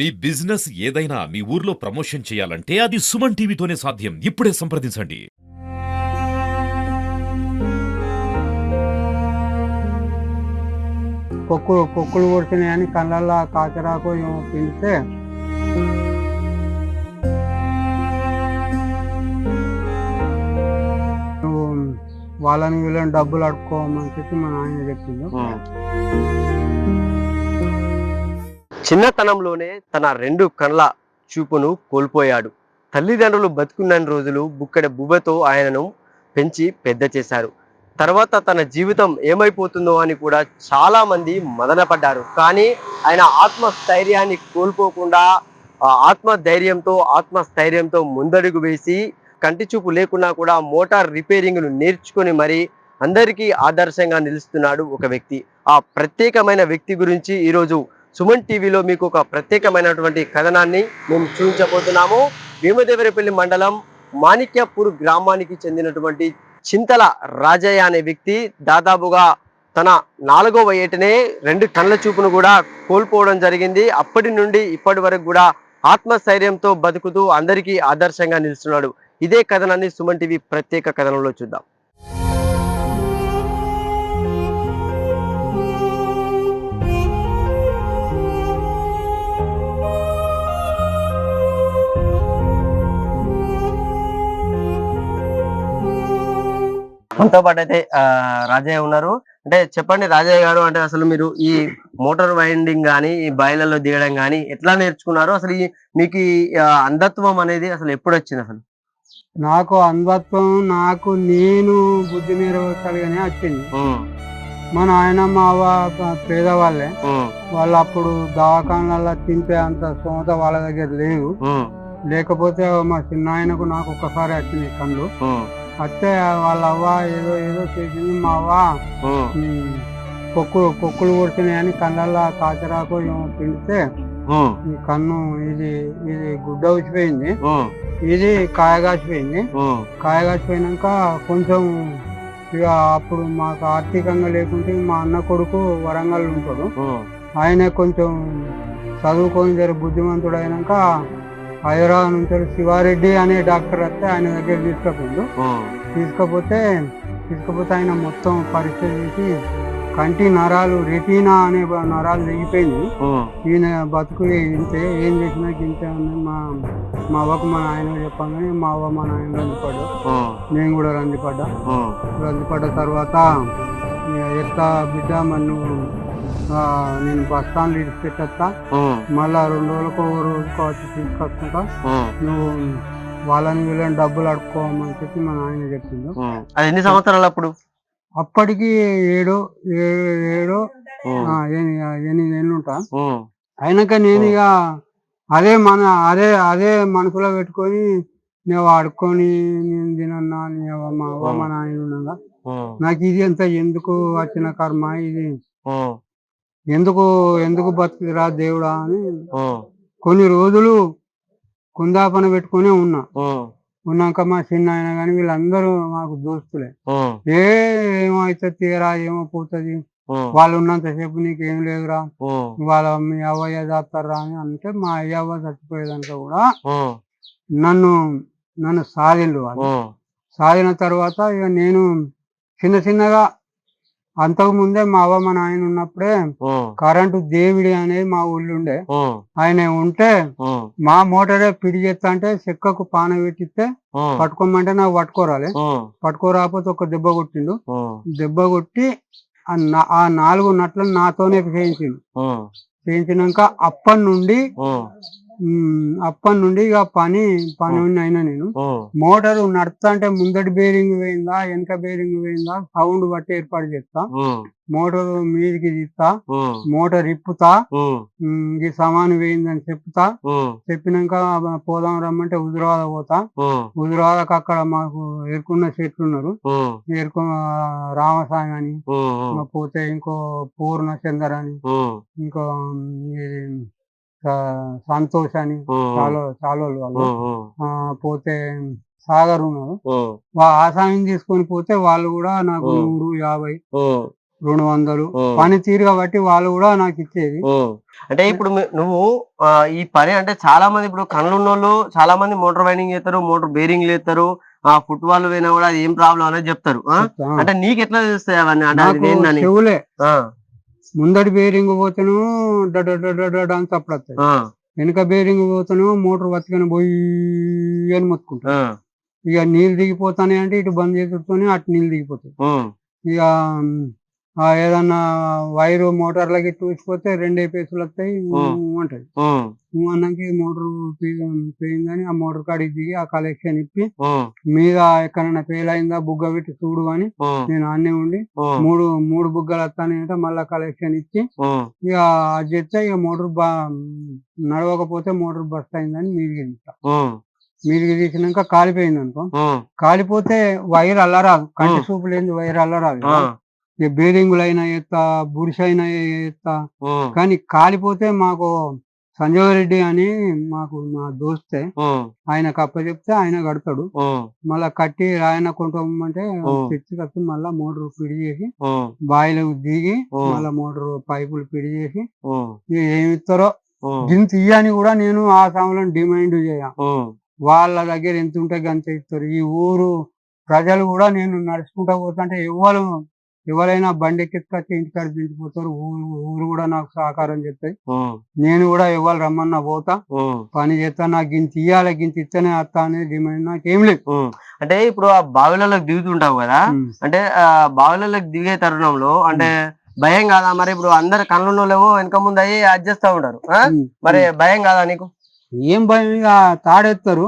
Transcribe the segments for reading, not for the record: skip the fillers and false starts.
మీ business ఏదైనా మీ ఊర్లో promotion చేయాలంటే అది సుమన్ టీవీతోనే సాధ్యం. ఇప్పుడే సంప్రదించండి. పొక్కులు పొడిచినాయని కళ్ళల్లో కాచరాకు ఏమో పిండితే నువ్వు వాళ్ళని వీళ్ళని డబ్బులు అడుక్కోమని చెప్పి మా నాయన చెప్పిండు. చిన్నతనంలోనే తన 2 కళ్ళ చూపును కోల్పోయాడు. తల్లిదండ్రులు బతుకున్న రోజులు బుక్కడి బువ్వతో ఆయనను పెంచి పెద్ద చేశారు. తర్వాత తన జీవితం ఏమైపోతుందో అని కూడా చాలా మంది మదనపడ్డారు. కానీ ఆయన ఆత్మస్థైర్యాన్ని కోల్పోకుండా ఆత్మస్థైర్యంతో ముందడుగు వేసి కంటి చూపు లేకున్నా కూడా మోటార్ రిపేరింగ్ను నేర్చుకొని మరి అందరికీ ఆదర్శంగా నిలుస్తున్నాడు ఒక వ్యక్తి. ఆ ప్రత్యేకమైన వ్యక్తి గురించి ఈరోజు సుమన్ టీవీలో మీకు ఒక ప్రత్యేకమైనటువంటి కథనాన్ని మేము చూపించబోతున్నాము. భీమదేవరపల్లి మండలం మాణిక్యపూర్ గ్రామానికి చెందినటువంటి చింతల రాజయ్య అనే వ్యక్తి దాదాపుగా తన 4వ ఏటనే 2 కళ్ళ చూపును కూడా కోల్పోవడం జరిగింది. అప్పటి నుండి ఇప్పటి వరకు కూడా ఆత్మస్థైర్యంతో బతుకుతూ అందరికీ ఆదర్శంగా నిలుస్తున్నాడు. ఇదే కథనాన్ని సుమన్ టీవీ ప్రత్యేక కథనంలో చూద్దాం. మనతో పాటు అయితే రాజయ్య ఉన్నారు. అంటే చెప్పండి రాజయ్య గారు, అంటే అసలు మీరు ఈ మోటార్ వైండింగ్ కానీ ఈ బాయిలర్లో దిగడం కానీ ఎట్లా నేర్చుకున్నారు? అసలు మీకు అంధత్వం అనేది అసలు ఎప్పుడు వచ్చింది? అసలు నాకు అంధత్వం నేను బుద్ధి నిర్వహించాలిగానే వచ్చింది. మా నాయన మా అవ్వ పేదవాళ్ళే. వాళ్ళు అప్పుడు దవాఖానాలలో తింటే అంత సోమత వాళ్ళ దగ్గర లేదు. లేకపోతే మా చిన్న ఆయనకు నాకు ఒక్కసారి వచ్చింది కళ్ళు. వస్తే వాళ్ళ అవ్వ ఏదో చేసింది. మా అవ్వ పొక్కులు పొడిచినాయని కళ్ళల్లో కాచరాకు ఏమో పిండితే ఈ కన్ను ఇది గుడ్డ వచ్చిపోయింది, ఇది కాయగాచిపోయింది. కాయగాచిపోయినాక కొంచెం ఇక అప్పుడు మాకు ఆర్థికంగా లేకుంటే మా అన్న కొడుకు వరంగల్ ఉంటాడు. ఆయనే కొంచెం చదువుకొని జర బుద్ధిమంతుడు అయినాక హైదరాబాద్ నుంచి శివారెడ్డి అనే డాక్టర్ వస్తే ఆయన దగ్గర తీసుకపోతే ఆయన మొత్తం పరీక్ష చేసి కంటి నరాలు రెటీనా అనే నరాలు తెగిపోయింది. ఈయన బతుకులు ఇంతే, ఏం చేసినా ఇంతే అని మా అవ్వకు మా నాయన చెప్పగానే మా అవ్వ మా నాయన రంజిపడ్డా, నేను కూడా రంజిపడ్డ తర్వాత ఎత్తా బిడ్డ మరి నువ్వు నేను బస్ స్టాండ్ ఇడిచిపెట్టా, మళ్ళా 2 రోజులకు వచ్చి తీసుకొచ్చుకుంటా, నువ్వు వాళ్ళని వీళ్ళని డబ్బులు అడుక్కోమని చెప్పి మా నాయన చెప్పిండు. అది ఎన్ని సంవత్సరాలు అప్పుడు? అప్పటికి 8 ఏళ్ళు ఉంటా. అయినాక నేను ఇక అదే మనసులో పెట్టుకొని నేను అడుక్కొని నేను తినన్నా మా అవ్వ మా నాయన ఉండగా నాకు ఇది ఎంత ఎందుకు వచ్చిన కర్మ, ఇది ఎందుకు బతుకురా దేవుడా అని కొన్ని రోజులు కుందాపన పెట్టుకునే ఉన్నాక మా చిన్న ఆయన కానీ వీళ్ళందరూ మాకు దోస్తులే. ఏమైతే తీరా ఏమో పోతుంది, వాళ్ళు ఉన్నంతసేపు నీకేం లేదురా, వాళ్ళ మీ అవ్వయ్య చేస్తారా అని అంటే మా అయ్యవ్వ చచ్చిపోయేదాక కూడా నన్ను సాధిండు. వాళ్ళు సాధిన తర్వాత ఇక నేను చిన్నగా అంతకు ముందే మా అవ్వ మా నాయన ఉన్నప్పుడే కరెంటు దేవుడి అనేది మా ఊళ్ళో ఉండే. ఆయన ఉంటే మా మోటారే పిడి చేస్తా అంటే చెక్కకు పాన పెట్టిస్తే పట్టుకోమంటే నాకు పట్టుకోరాకపోతే ఒక దెబ్బ కొట్టిండు. దెబ్బ కొట్టి ఆ 4 నట్లను నాతోనే చేయించినాక అప్పటి నుండి ఇక పని అయినా నేను మోటారు నడుస్తా అంటే ముందటి బేరింగ్ పోయిందా వెనక బేరింగ్ పోయిందా సౌండ్ బట్టి ఏర్పాటు చేస్తా, మోటార్ మీదికి తీస్తా, మోటార్ ఇప్పుతా, ఈ సమానం వేయిందని చెప్పినాక పోదాం రమ్మంటే హుజురాబాద్ పోతా. హుజురాబాద్కి అక్కడ మాకు ఎరుకున్న చెట్లు ఉన్నారు, రామసామి అని పోతే ఇంకో పూర్ణ చందర్ అని ఇంకో సంతోష్ అని చాలా వాళ్ళు పోతే సాగర్ ఉన్నారు. ఆసాయం తీసుకొని పోతే వాళ్ళు కూడా నాకు 150 200 పని తీరు కాబట్టి వాళ్ళు కూడా నాకు ఇచ్చేది. అంటే ఇప్పుడు నువ్వు ఈ పని అంటే చాలా మంది ఇప్పుడు కళ్ళు ఉన్నోళ్ళు చాలా మంది మోటార్ వైండింగ్ చేస్తారు, మోటార్ బేరింగ్ చేస్తారు, ఫుట్ వాళ్ళు పోయినా కూడా ఏం ప్రాబ్లం అనేది చెప్తారు. అంటే నీకు ఎట్లా తెలుస్తాయి అవన్నీ? అంటే అది ఏందని? చెవులే ముందటి బేరింగ్ పోతేను అని చప్పుడు వస్తాయి, వెనుక బేరింగ్ పోతేను మోటార్ వత్తికని పోయి అని మొత్తుకుంటా. ఇక నీళ్ళు దిగిపోతానే అంటే ఇటు బంద్ చేసుకొని అటు నీళ్ళు దిగిపోతాయి. ఇక ఏదన్నా వైరు మోటార్లకి చూసిపోతే 2 పేసులు వస్తాయి అంటది. అన్నాక మోటార్ పోయిందని ఆ మోటార్ కాడికి దిగి ఆ కలెక్షన్ ఇప్పి మీద ఎక్కడైనా ఫెయిల్ అయిందా బుగ్గ పెట్టి చూడు అని నేను ఆన్నే ఉండి మూడు బుగ్గలు వస్తానంటే మళ్ళా కలెక్షన్ ఇచ్చి ఇక అది చేస్తే ఇక మోటార్ నడవకపోతే మోటార్ బస్ట్ అయిందని మీదికి తీస్తా. మీదికి తీసినాక కాలిపోయింది అనుకో, కాలిపోతే వైర్ అల్లరాదు, కంటి చూపు లేని వైర్ అల్లరాదు. ఇక బేరింగులు అయినా ఎత్తా, బురుష అయినా ఎత్తా. కానీ కాలిపోతే మాకు సంజయ్ రెడ్డి అని మాకు మా దోస్తే ఆయనకు అప్పచెప్తే ఆయన కడతాడు. మళ్ళా కట్టి ఆయన కొంటే తెచ్చి కట్టి మళ్ళా మోటార్ పిడి చేసి బాయిలో దిగి మళ్ళా మోటార్ పైపులు పిడి చేసి ఏమి ఇస్తారో గింత ఇయ్యని కూడా నేను ఆ సమయంలో డిమాండ్ చేయ. వాళ్ళ దగ్గర ఎంత ఉంటే గంత ఇస్తారు. ఈ ఊరు ప్రజలు కూడా నేను నడుచుకుంటా పోతుంటే ఎవరైనా బండి ఎక్కించుకొచ్చి ఇంటికాడ దించిపోతారు. ఊరు కూడా నాకు సహకారం చేస్తాయి. నేను కూడా ఎవరు రమ్మన్నా పోతా, పని చేస్తా. నాకు గింత ఇయ్యాలి, గింత ఇస్తేనే వస్తా అనేది డిమాండ్ నాకేం లేదు. అంటే ఇప్పుడు ఆ బావిలలోకి దిగుతుంటావు కదా, అంటే ఆ బావిలలోకి దిగే తరుణంలో అంటే భయం కాదా? మరి ఇప్పుడు అందరు కళ్ళున్నోళ్ళేమో వెనక ముందు అయ్యి అడ్జస్ట్ ఉంటారు, మరి భయం కాదా నీకు? ఏం భయం? ఇక తాడేస్తారు,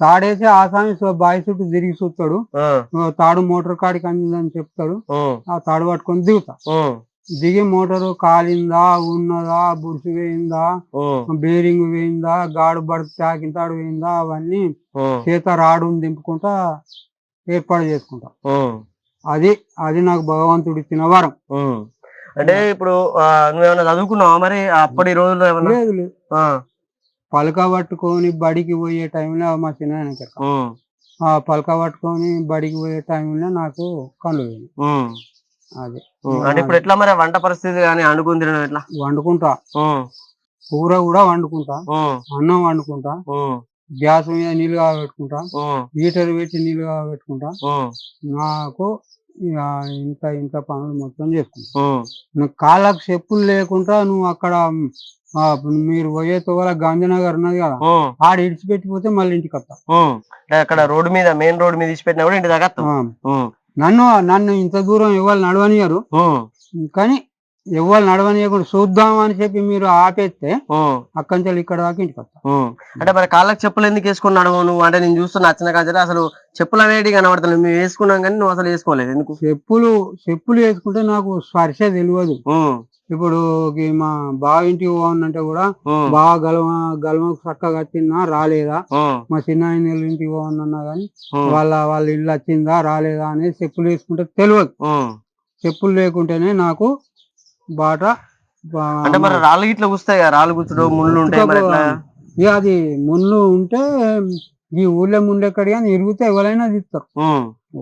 తాడేసి ఆసామి బావి చుట్టూ తిరిగి చూస్తాడు, తాడు మోటార్ కాడికి అందిందని చెప్తాడు. ఆ తాడు పట్టుకొని దిగుతా. దిగి మోటారు కాలిందా, ఉన్నదా, బురుసు వేయిందా, బేరింగ్ వేయిందా, గాడు బడుకు తాకింతాడు వేయిందా, అవన్నీ చేత రాడు దింపుకుంటా ఏర్పాటు చేసుకుంటా. అది నాకు భగవంతుడు ఇచ్చిన వరం. అంటే ఇప్పుడు నువ్వేమన్నా చదువుకున్నావా మరి అప్పటి రోజుల్లో? లేదు, పలక పట్టుకొని బడికి పోయే టైంలో మా చిన్న పలక పట్టుకొని బడికి పోయే టైంలో నాకు కళ్ళు పోయింది. అది అంటే ఇప్పుడు ఎట్లా మరి వంట పరిస్థితి కానీ అనుకుంది ఎట్లా? వండుకుంటా, కూర కూడా వండుకుంటా, అన్నం వండుకుంటా, గ్యాస్ మీద నీళ్ళు పెట్టుకుంటా, హీటర్ పెట్టి నీళ్ళు పెట్టుకుంటా. నాకు ఇంత పనులు మొత్తం చేసుకుంటా. నువ్వు కాళ్ళకు చెప్పులు లేకుండా నువ్వు అక్కడ మీరు పోయే తోల గాంధీనగర్ ఉన్నది కదా, ఆడ ఇడిచిపెట్టిపోతే మళ్ళీ ఇంటికి వస్తా. అక్కడ రోడ్డు మీద మెయిన్ రోడ్ మీద ఇడిచిపెట్టినా కూడా ఇంటి దాకా నన్ను ఇంత దూరం ఎవరు నడవనియరు. కానీ ఎవరు నడవనియకుండా చూద్దాం అని చెప్పి మీరు ఆపేస్తే అక్కడి నుంచి ఇక్కడ దాకా ఇంటికి వస్తా. అంటే మరి కాళ్ళకి చెప్పులు ఎందుకు వేసుకుని నడవవు నువ్వు? అంటే నేను చూస్తున్నా నచ్చిన కాదు అసలు చెప్పులు అనేవి కనబడతాను. మేము వేసుకున్నాం కానీ నువ్వు అసలు వేసుకోలేదు ఎందుకు? చెప్పులు వేసుకుంటే నాకు స్పర్శ తెలియదు. ఇప్పుడు మా బావ ఇంటికి పోవాలంటే కూడా బాగా గలమకు చక్కగా వచ్చిందా రాలేదా, మా చిన్న ఇంటికి పోవాలన్నా గానీ వాళ్ళ ఇల్లు వచ్చిందా రాలేదా అనేది చెప్పులు వేసుకుంటే తెలియదు. చెప్పులు లేకుంటేనే నాకు బాట. అంటే మరి రాళ్ళు ఇట్లా కూస్తాయి కదా, రాళ్ళు కూర్చుడు ముళ్ళు ఉంటాయి. ఇక అది ముళ్ళు ఉంటే ఈ ఊళ్ళో ముందు ఎక్కడి కానీ ఇరిగితే ఎవరైనా తీస్తారు.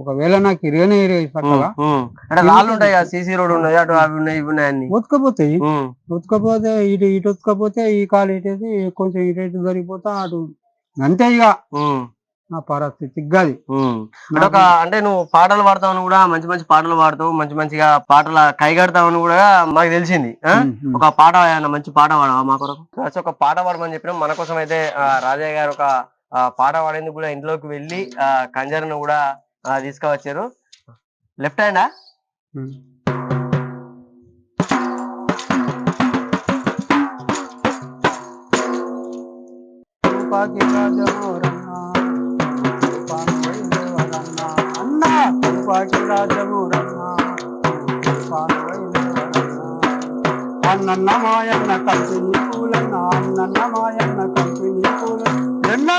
ఒకవేళ నాకు ఇరగనే చక్కగా ఉతకపోతాయి. ఉతకపోతే ఇటు ఉతకపోతే ఈ కాలు ఇటేసి కొంచెం ఇటు జరిగిపోతా అటు అంతే. ఇక నా పరిస్థితి గది. అంటే నువ్వు పాటలు పాడతావని కూడా మంచి మంచి పాటలు పాడతావు, మంచి మంచిగా పాటల కైగడతావని కూడా మాకు తెలిసింది. ఒక పాట మంచి పాట పాడవా మా కొరకు? ఒక పాట పాడమని చెప్పిన మన కోసం అయితే రాజయ్య గారు ఒక పాట పాడేందుకు కూడా ఇంట్లోకి వెళ్ళి కంజర్ను కూడా తీసుకువచ్చారు. లెఫ్ట్ హ్యాండా? అన్న మాయన్న కంపెనీ పూలన్న, అన్న మాయన్న కంపెనీ పూలన్న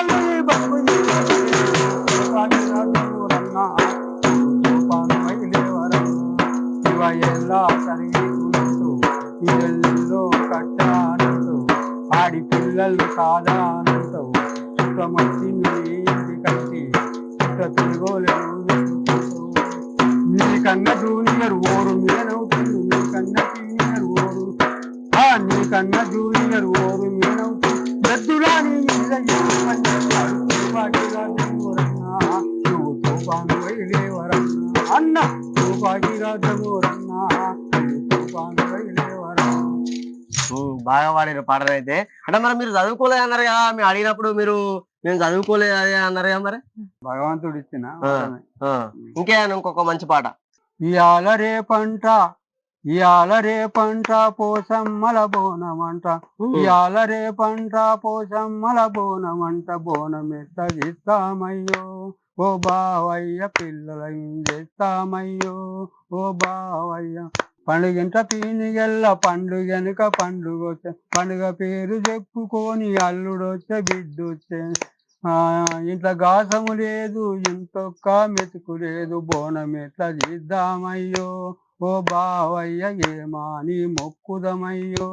ఇళ్ళల్లో కట్టానంటూ ఆడి పిల్లలు కాదానంటావు. సుఖమచ్చి ఇంటి కంటి తిరగోలేదు నీకన్నా జూనియర్ ఓరు మీద నవ్వుతుంది. కన్నా జూనియర్ ఓరు మీనవుతూ దద్దురాని మీద పనిచేస్తాడు భాగ్యరాజమోరన్నా నువ్వు తుఫాను వైలేవరన్నా అన్న నువ్వు భాగ్యరాజమోరన్నా నువ్వు తుఫాను వైలేవరన్నా. బాగా పాడిన పాటలు అయితే. అంటే మరి మీరు చదువుకోలేదు అన్నారు కదా, మీరు అడిగినప్పుడు మీరు మేము చదువుకోలేదు అదే అన్నారు కదా మరి. భగవంతుడు ఇచ్చిన ఇంకేమైనా ఇంకొక మంచి పాట. ఇయాల రేపంట ఇయాల రేపంట పోసమ్మల బోనమంట ఇయాల రేపంట పోసమ్మల బోనమంట బోనమెత్తగిస్తామయ్యో ఓ బావయ్య పిల్లలయం చేస్తామయ్యో ఓ బావయ్య. పండుగంట పీనిగెల్ల పండుగెనుక పండుగొచ్చే పండుగ పేరు చెప్పుకొని అల్లుడొచ్చే బిడ్డొచ్చే ఇంట్లో గాసము లేదు ఇంతొక్క మెతుకు లేదు బోనం ఎట్లా చేద్దామయ్యో ఓ బావయ్య ఏమాని మొక్కుదమయ్యో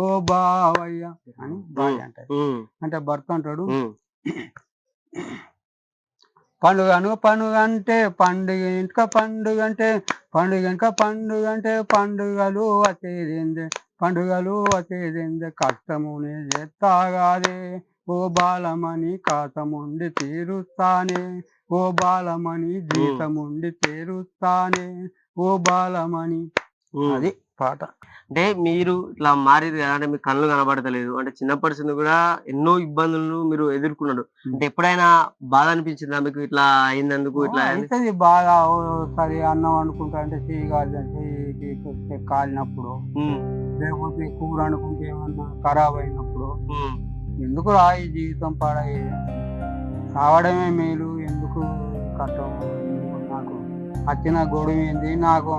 ఓ బావయ్య అని భార్య అంటాడు. అంటే భర్త అంటాడు పండుగను పండుగ అంటే పండుగ ఇంకా పండుగ అంటే పండుగ ఇంకా పండుగ అంటే పండుగలు వచ్చేదేందే కష్టమునే చేస్తాగాదే ఓ బాలమణి కాతముండి తీరుస్తానే ఓ బాలమణి జీతముండి తీరుస్తానే ఓ బాలమణి. అది పాట. అంటే మీరు ఇట్లా మారేది కదా, అంటే మీ కళ్ళు కనబడతలేదు, అంటే చిన్నప్పటి నుంచి కూడా ఎన్నో ఇబ్బందులను మీరు ఎదుర్కొన్నాడు. అంటే ఎప్పుడైనా బాధ అనిపించిందా మీకు ఇట్లా అయినందుకు? ఇట్లా అవుతుంది బాగా. ఒకసారి అన్నం అనుకుంటా అంటే చెయ్యి కాలినప్పుడు లేకపోతే కూర అనుకుంటే ఏమన్నా ఖరాబ్ అయినప్పుడు ఎందుకు రా ఈ జీవితం పాడయ్యేది, కావడమే మేలు, ఎందుకు కష్టం, నాకు వచ్చిన గొడవ ఏంది, నాకు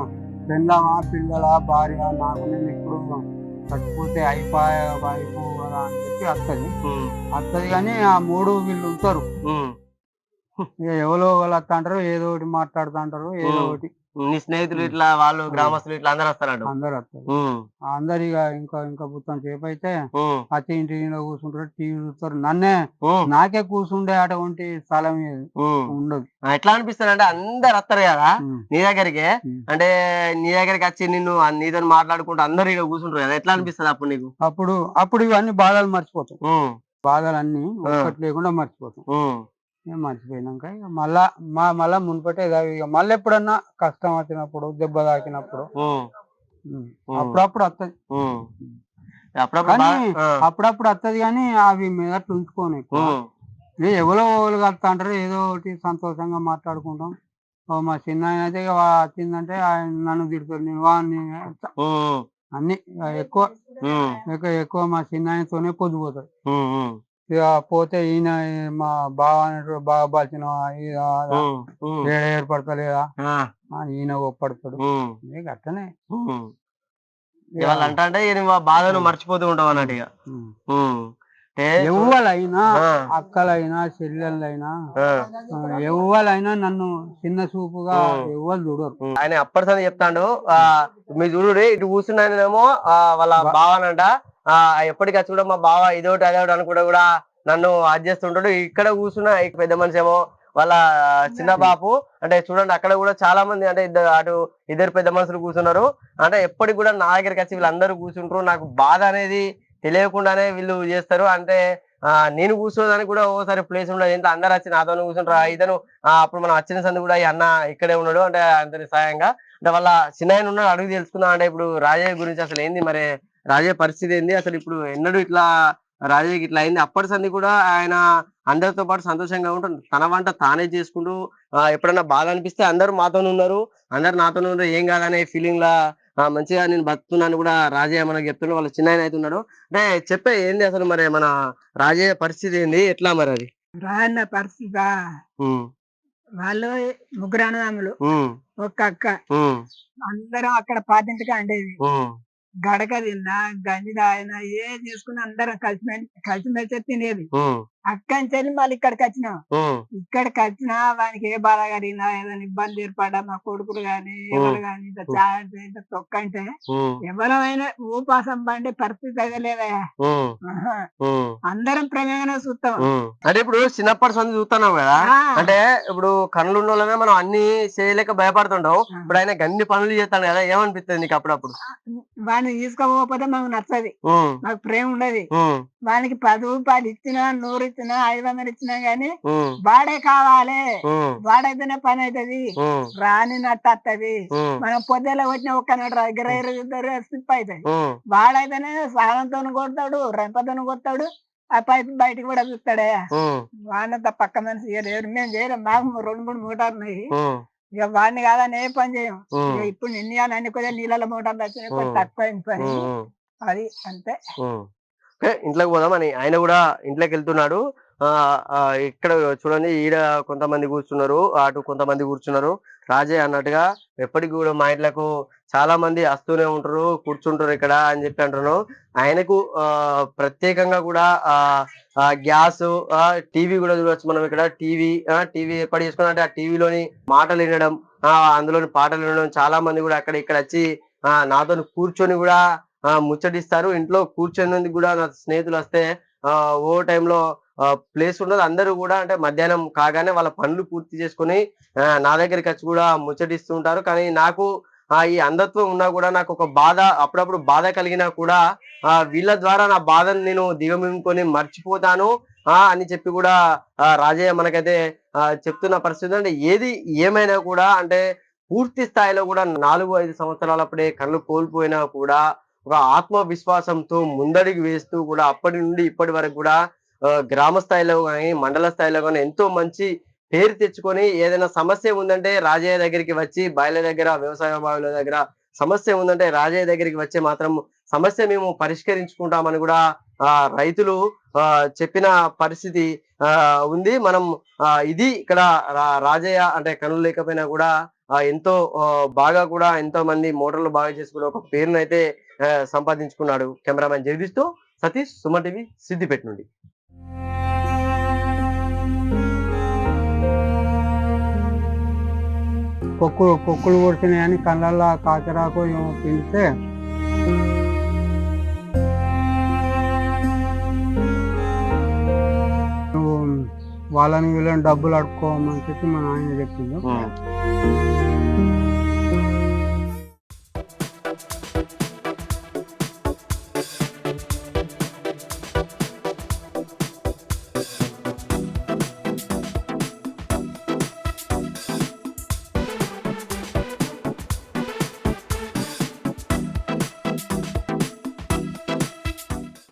పెళ్ళమా పిల్లల భార్య, నాకు నేను ఇప్పుడు చచ్చిపోతే అయిపోదా అని చెప్పి వస్తుంది కానీ ఆ మూడు వీళ్ళు ఉంటారు ఎవరో వాళ్ళు వస్తా అంటారు, ఏదో ఒకటి మాట్లాడుతూ అంటారు, ఏదో ఒకటి. నీ స్నేహితులు ఇట్లా వాళ్ళు గ్రామస్తులు ఇట్లా అందరు వస్తారు, అందరు వస్తారు. అందరు ఇక ఇంకా పుత్తం సేపు అయితే వచ్చి ఇంటి కూర్చుంటారు, టీవీ చూస్తారు. నాకే కూర్చుండే అటువంటి స్థలం ఉండదు. ఎట్లా అనిపిస్తుంది అంటే అందరు వస్తారు కదా నీ దగ్గరికి, అంటే నీ దగ్గరికి వచ్చి నిన్ను నీతో మాట్లాడుకుంటూ అందరు ఇక కూర్చుంటారు కదా, ఎట్లా అనిపిస్తుంది అప్పుడు నీకు? అప్పుడు ఇవన్నీ బాధలు మర్చిపోతాం, బాధలన్నీ ఒక్కటి లేకుండా మర్చిపోతాం. మర్చిపోయినాక ఇక మళ్ళా మున్పటే ఇక మళ్ళీ ఎప్పుడన్నా కష్టం వచ్చినప్పుడు దెబ్బ తాకినప్పుడు అప్పుడప్పుడు వస్తుంది, అప్పుడప్పుడు వస్తుంది కానీ అవి మీద ఉంచుకోని ఎవరో కలుగుతా అంటారు, ఏదో ఒకటి సంతోషంగా మాట్లాడుకుంటాం. మా చిన్న ఆయన అయితే ఇక వచ్చిందంటే ఆయన నన్ను తిడుతారు, నేను వాడిని అన్ని ఎక్కువ మా చిన్న ఆయనతోనే పొద్దుపోతారు. ఇక పోతే ఈయన మా బావ బాగా బాల్చిన ఏర్పడతలేదా ఈయన ఒప్పడతాడు. అట్టనే అంటే బాధను మర్చిపోతూ ఉంటాం అన్నట్టు. ఇక ఎవ్వలైనా అక్కలైనా చెల్లెళ్ళైనా ఎవ్వలైనా నన్ను చిన్న చూపుగా ఎవ్వరు చూడరు. ఆయన అప్పటిసరి చెప్తాడు, మీ చూడు ఇటు కూర్చున్నానేమో వాళ్ళ బావనంట, ఎప్పటికీ చూడ మా బావ ఇదోటి అదోటి అనుకుంటా కూడా నన్ను అది చేస్తుంటాడు. ఇక్కడ కూర్చున్న పెద్ద మనిషి ఏమో వాళ్ళ చిన్న బాపు. అంటే చూడండి అక్కడ కూడా చాలా మంది, అంటే ఇద్దరు పెద్ద మనుషులు కూర్చున్నారు. అంటే ఎప్పటికి కూడా నా దగ్గరికి వచ్చి వీళ్ళందరూ కూర్చుంటారు, నాకు బాధ అనేది తెలియకుండానే వీళ్ళు చేస్తారు. అంటే నేను కూర్చోదానికి కూడా ఓసారి ప్లేస్ ఉండదు, ఎంత అందరు వచ్చి నాతో కూర్చుంటారు. ఇతను అప్పుడు మనం వచ్చిన సంది కూడా ఈ అన్న ఇక్కడే ఉన్నాడు, అంటే అంతని సాయంగా. అంటే వాళ్ళ చిన్న ఆయన ఉన్నాడు, అడుగు తెలుసుకుందాం. అంటే ఇప్పుడు రాజయ్య గురించి అసలు ఏంది, మరి రాజయ్య పరిస్థితి ఏంది, అసలు ఇప్పుడు ఎన్నడూ ఇట్లా రాజయ్యకి ఇట్లా అయింది. అప్పటి సంది కూడా ఆయన అందరితో పాటు సంతోషంగా ఉంటాడు, తన వంట తానే చేసుకుంటూ. ఎప్పుడన్నా బాధ అనిపిస్తే అందరూ మాతోనే ఉన్నారు, అందరు నాతోనే ఉన్నారు, ఏం కాదనే ఫీలింగ్ లా మంచిగా నేను బతుకుతున్నాను కూడా రాజయ్య మనకు చెప్తున్నాడు. వాళ్ళ చిన్న ఆయన అయితే ఉన్నాడు. అంటే చెప్పే ఏంది అసలు మరి మన రాజయ్య పరిస్థితి ఏంది, ఎట్లా మరి అది? రాజన్న పరిస్థితి వాళ్ళు ముగ్గురు అన్నదమ్ములు, ఒక్క అక్క, అందరం అక్కడ పాతింటికి అండేది. గడక తిన్నా గంజి తాగినా ఏ చేసుకున్నా అందరం కలిసిమెలిసి తినేది. అక్కడి నుంచి మళ్ళీ ఇక్కడికి వచ్చినాం. ఉమ్, ఇక్కడికి వచ్చినా వానికి ఏ బాధ కలిగినా ఏదైనా ఇబ్బంది ఏర్పడ్డా మా కొడుకులు గాని ఎవరు గాని ఇంత చాయ్ అంటే ఇంత తొక్క అంటే ఉమ్, ఎవరైనా ఊపాసం పండే పరిస్థితి అయితే లేదా. ఉమ్, ఆహా. ఉమ్, అందరం ప్రేమగానే చూస్తాం. ఉమ్. అంటే ఇప్పుడు చిన్నప్పటి సంది చూస్తున్నావు కదా, ఆ. అంటే ఇప్పుడు కళ్ళు ఉన్న వాళ్ళమే మనం అన్ని చేయలేక భయపడుతుంటావు. ఆ. ఇప్పుడు ఆయన అన్ని పనులు చేస్తాను కదా, ఏమనిపిస్తుంది నీకు అప్పుడప్పుడు? వాడిని తీసుకోకపోతే మాకు నచ్చది, ఉమ్, మాకు ప్రేమ ఉండదు. ఉమ్, వానికి 10 రూపాయలు ఇచ్చినా 100 ఇచ్చినా 500 ఇచ్చినా గాని ఉమ్, వాడే కావాలి. ఉమ్, వాడైతేనే పని అవుతుంది, ఉమ్, రానినట్టు వస్తుంది. ఉమ్, మనం పొద్దులో వచ్చిన ఒక్కనాడు దగ్గర స్లిప్ అవుతుంది. ఉమ్, వాడైతేనే స్నానంతో కొడతాడు, రెంపతో కొడతాడు, ఆ పైపు బయటకు కూడా చూస్తాడే. ఉమ్, వాడినంత పక్క మనిషి చేయలేరు, మేము చేయలేము. మాకు 2-3 మోటార్లు ఉన్నాయి. ఉమ్, ఇక వాడిని కాదని ఏ పని చేయం. ఉమ్, ఇక ఇప్పుడు అన్ని కొద్దిగా నీళ్ళ మోటార్లు వచ్చినాయి, కొద్దిగా తక్కువ అయింది పని. ఉమ్, అది అంతే. ఉమ్. ఓకే, ఇంట్లోకి పోదామని ఆయన కూడా ఇంట్లోకి వెళ్తున్నాడు. ఆ ఆ, ఇక్కడ చూడండి, ఈడ కొంతమంది కూర్చున్నారు, అటు కొంతమంది కూర్చున్నారు. రాజే అన్నట్టుగా ఎప్పటికి కూడా మా ఇంట్లకు చాలా మంది వస్తూనే ఉంటారు, కూర్చుంటారు ఇక్కడ అని చెప్పి అంటున్నాను. ఆయనకు ప్రత్యేకంగా కూడా గ్యాస్, టీవీ కూడా చూడవచ్చు మనం ఇక్కడ. టీవీ ఏర్పాటు చేసుకున్నా అంటే ఆ టీవీలోని మాటలు వినడం, అందులోని పాటలు వినడం. చాలా మంది కూడా అక్కడ ఇక్కడ వచ్చి నాతో కూర్చొని కూడా ముచ్చటిస్తారు. ఇంట్లో కూర్చొని కూడా నా స్నేహితులు వస్తే ఓ టైంలో ప్లేస్ ఉండదు. అందరూ కూడా అంటే మధ్యాహ్నం కాగానే వాళ్ళ పనులు పూర్తి చేసుకొని నా దగ్గరికి వచ్చి కూడా ముచ్చటిస్తూ ఉంటారు. కానీ నాకు ఈ అంధత్వం ఉన్నా కూడా నాకు ఒక బాధ, అప్పుడప్పుడు బాధ కలిగినా కూడా వీళ్ళ ద్వారా నా బాధను నేను దిగమింగుకొని మర్చిపోతాను అని చెప్పి కూడా రాజయ్య మనకైతే చెప్తున్న పరిస్థితి. అంటే ఏది ఏమైనా కూడా అంటే పూర్తి స్థాయిలో కూడా 4-5 సంవత్సరాలప్పుడే కళ్ళు కోల్పోయినా కూడా ఒక ఆత్మవిశ్వాసంతో ముందడుగు వేస్తూ కూడా అప్పటి నుండి ఇప్పటి వరకు కూడా గ్రామ స్థాయిలో కానీ మండల స్థాయిలో కానీ ఎంతో మంచి పేరు తెచ్చుకొని ఏదైనా సమస్య ఉందంటే రాజయ్య దగ్గరికి వచ్చి, బాయిల దగ్గర వ్యవసాయ బావుల దగ్గర సమస్య ఉందంటే రాజయ్య దగ్గరికి వచ్చి మాత్రం సమస్య మేము పరిష్కరించుకుంటామని కూడా రైతులు చెప్పిన పరిస్థితి ఉంది. మనం ఇది ఇక్కడ రాజయ్య అంటే కనులు లేకపోయినా కూడా ఎంతో బాగా కూడా ఎంతో మంది మోటార్లు బాగా చేసుకుని ఒక పేరునైతే సంపాదించుకున్నాడు. కెమెరామెన్ జగదీష్తో సతీష్, సుమన్ టీవీ, సిద్దిపేట నుండి. పొక్కులు కొడుతున్నాయని కళ్ళల్లో కాకరాకు ఏమో పిండితే నువ్వు వాళ్ళని వీళ్ళని డబ్బులు అడుక్కోమని చెప్పి మా నాయన చెప్పిండు.